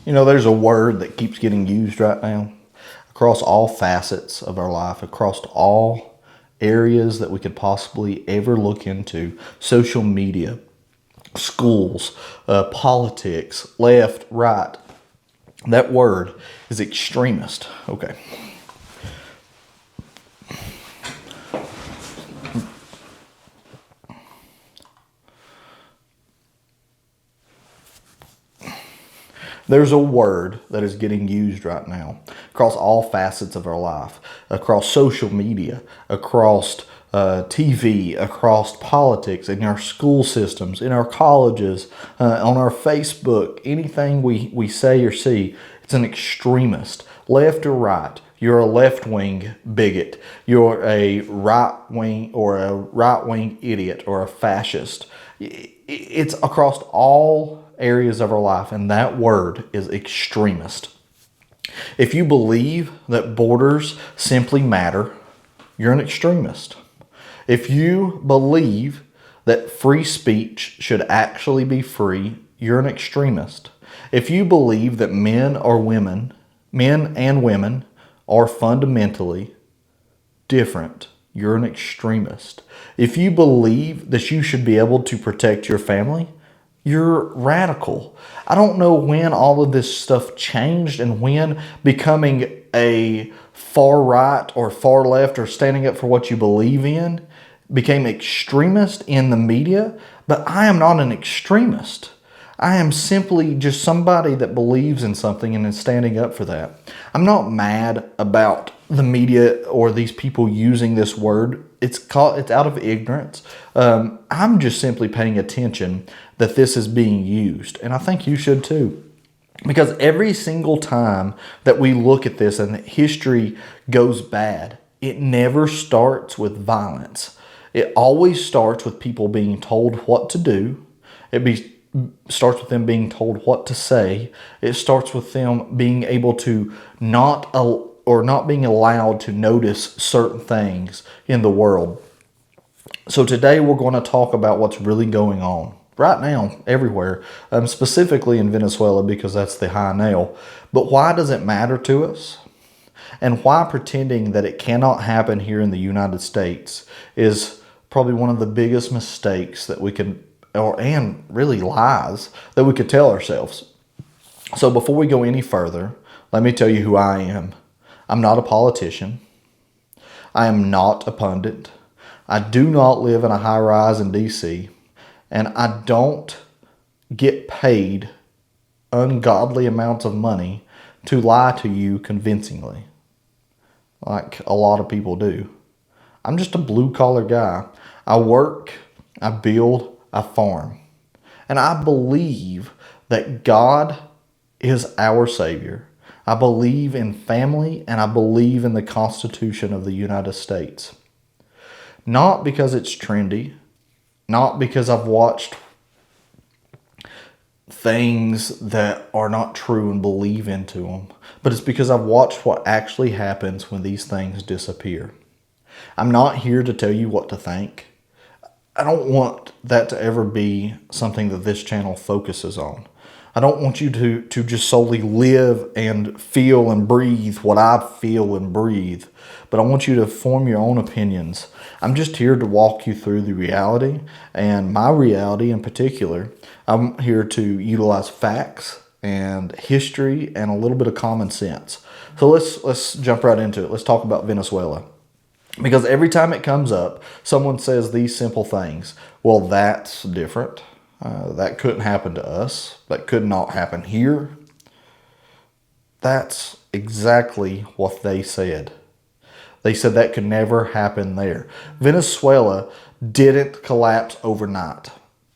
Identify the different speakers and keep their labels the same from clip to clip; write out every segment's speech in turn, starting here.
Speaker 1: You know, there's a word that keeps getting used right now across all facets of our life, across all areas that we could possibly ever look into: social media, schools, politics, left, right. That word is extremist. Okay. There's a word that is getting used right now across all facets of our life, across social media, across TV, across politics, in our school systems, in our colleges, on our Facebook, anything we say or see, it's an extremist. Left or right, you're a left-wing bigot. You're a right-wing or a right-wing idiot or a fascist. It's across all areas of our life, and that word is extremist. If you believe that borders simply matter, you're an extremist. If you believe that free speech should actually be free, you're an extremist. If you believe that men and women are fundamentally different, you're an extremist. If you believe that you should be able to protect your family, you're radical. I don't know when all of this stuff changed and when becoming a far right or far left or standing up for what you believe in became extremist in the media, but I am not an extremist. I am simply just somebody that believes in something and is standing up for that. I'm not mad about the media or these people using this word. It's out of ignorance. I'm just simply paying attention that this is being used, and I think you should too. Because every single time that we look at this and history goes bad, it never starts with violence. It always starts with people being told what to do. Starts with them being told what to say. It starts with them being able to not being allowed to notice certain things in the world. So today we're going to talk about what's really going on right now everywhere, specifically in Venezuela because that's the high nail. But why does it matter to us? And why pretending that it cannot happen here in the United States is probably one of the biggest mistakes that we can, and really lies that we could tell ourselves. So before we go any further, let me tell you who I am. I'm not a politician. I am not a pundit. I do not live in a high rise in DC. And I don't get paid ungodly amounts of money to lie to you convincingly, like a lot of people do. I'm just a blue-collar guy. I work, I build, I farm. And I believe that God is our Savior. I believe in family, and I believe in the Constitution of the United States. Not because it's trendy, not because I've watched things that are not true and believe into them, but it's because I've watched what actually happens when these things disappear. I'm not here to tell you what to think. I don't want that to ever be something that this channel focuses on. I don't want you to just solely live and feel and breathe what I feel and breathe, but I want you to form your own opinions. I'm just here to walk you through the reality, and my reality in particular. I'm here to utilize facts and history and a little bit of common sense. So let's jump right into it. Let's talk about Venezuela. Because every time it comes up, someone says these simple things. Well, that's different. That couldn't happen to us. That could not happen here. That's exactly what they said. They said that could never happen there. Venezuela didn't collapse overnight.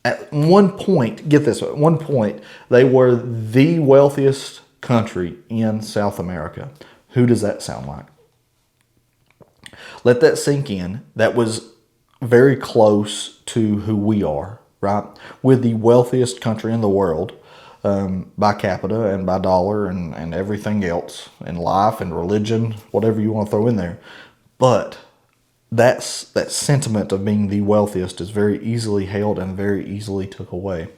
Speaker 1: At one point, get this, at one point, they were the wealthiest country in South America. Who does that sound like? Let that sink in. That was very close to who we are, right? We're the wealthiest country in the world by capita and by dollar and everything else in life and religion, whatever you want to throw in there. But that sentiment of being the wealthiest is very easily held and very easily took away.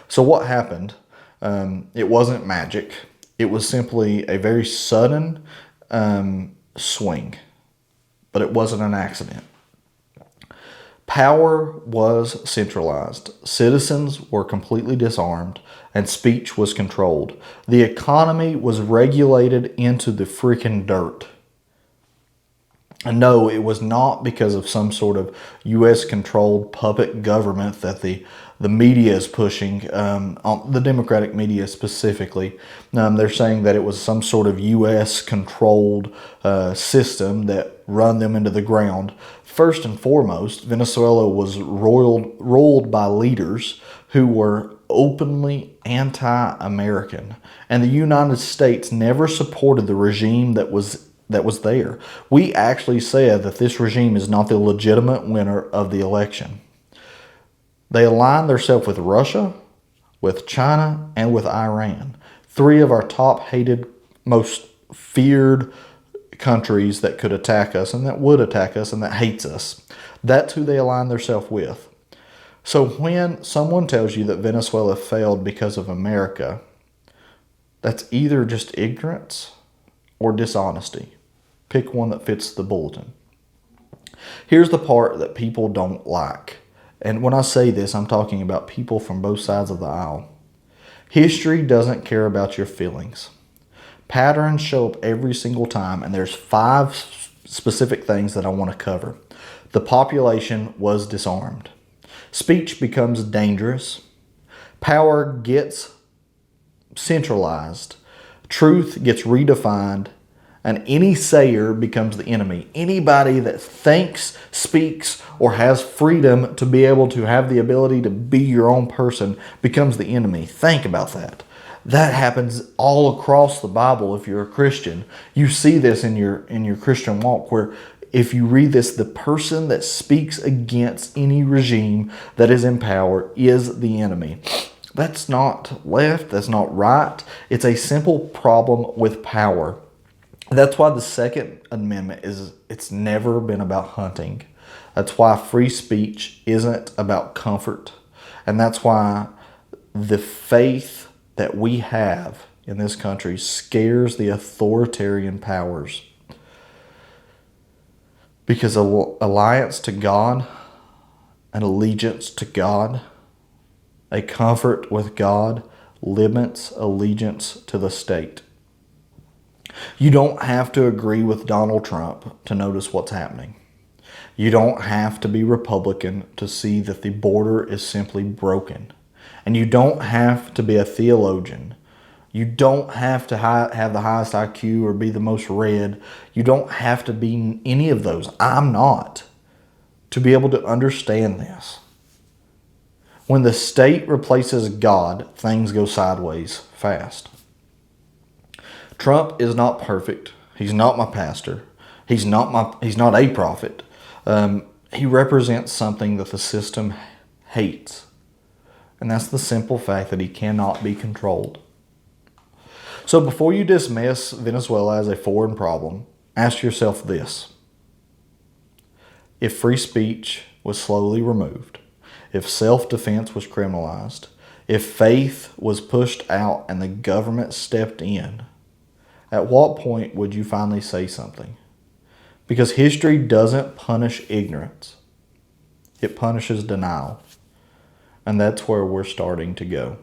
Speaker 1: So what happened It wasn't magic. It was simply a very sudden swing, but it wasn't an accident. Power was centralized. Citizens were completely disarmed, and speech was controlled. The economy was regulated into the freaking dirt. And no, it was not because of some sort of U.S.-controlled puppet government that the media is pushing, on the Democratic media specifically. They're saying that it was some sort of U.S.-controlled system that run them into the ground. First and foremost, Venezuela was ruled by leaders who were openly anti-American. And the United States never supported the regime that was there. We actually said that this regime is not the legitimate winner of the election. They aligned themselves with Russia, with China, and with Iran. Three of our top hated, most feared countries that could attack us and that would attack us and that hates us. That's who they aligned themselves with. So when someone tells you that Venezuela failed because of America, that's either just ignorance or dishonesty. Pick one that fits the bulletin. Here's the part that people don't like. And when I say this, I'm talking about people from both sides of the aisle. History doesn't care about your feelings. Patterns show up every single time, and there's 5 specific things that I want to cover. The population was disarmed. Speech becomes dangerous. Power gets centralized. Truth gets redefined. And any sayer becomes the enemy. Anybody that thinks, speaks, or has freedom to be able to have the ability to be your own person becomes the enemy. Think about that. That happens all across the Bible if you're a Christian. You see this in your Christian walk, where if you read this, the person that speaks against any regime that is in power is the enemy. That's not left. That's not right. It's a simple problem with power. That's why the Second Amendment it's never been about hunting. That's why free speech isn't about comfort. And that's why the faith that we have in this country scares the authoritarian powers. Because alliance to God, an allegiance to God, a comfort with God limits allegiance to the state. You don't have to agree with Donald Trump to notice what's happening. You don't have to be Republican to see that the border is simply broken. And you don't have to be a theologian. You don't have to have the highest IQ or be the most read. You don't have to be any of those. I'm not. To be able to understand this. When the state replaces God, things go sideways fast. Trump is not perfect. He's not my pastor. He's not a prophet. He represents something that the system hates. And that's the simple fact that he cannot be controlled. So before you dismiss Venezuela as a foreign problem, ask yourself this. If free speech was slowly removed, if self-defense was criminalized, if faith was pushed out and the government stepped in, at what point would you finally say something? Because history doesn't punish ignorance. It punishes denial. And that's where we're starting to go.